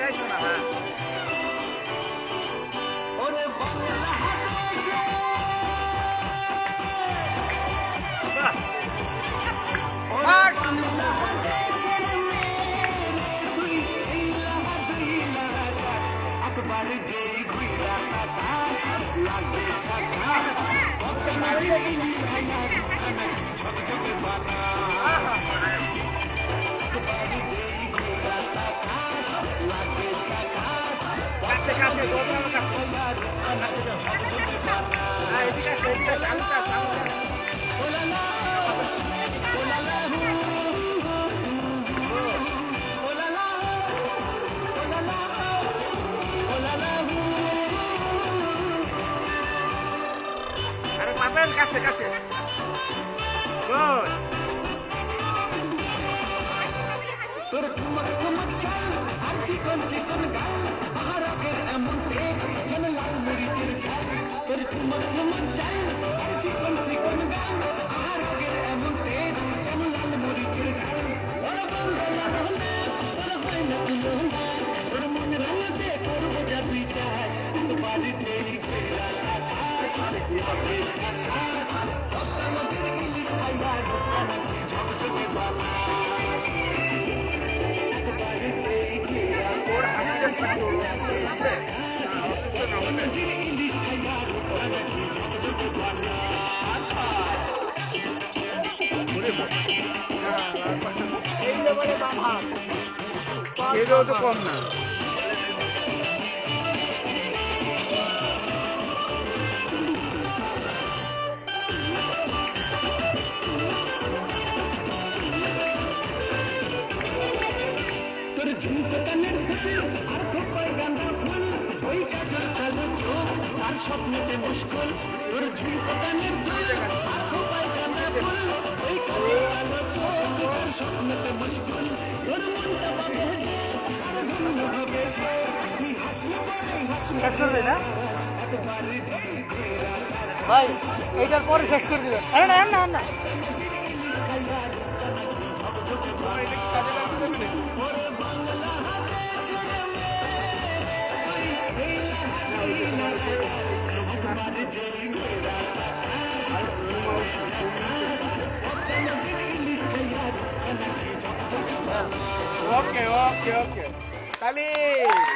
Kasih. Good. সেটাও তো কম না। তোর ঝুমকো কানের ফুল আর খোপায় গাঁদা ফুল ওই কাজল কালো চোখ আর স্বপ্নেতে মুশকুল তোর ঝুমকো কানের ফুল আর খোপায় গাঁদা ফুল ওই কাজল কালো চোখ আর স্বপ্নেতে মুশকুল তোর মনটা পাবে যে আর ধন্য হবে সে তুই হাসলে পরে হাসলে না ভাই এইটার পরে শেষ করে দিবেন। না Okay. Kali.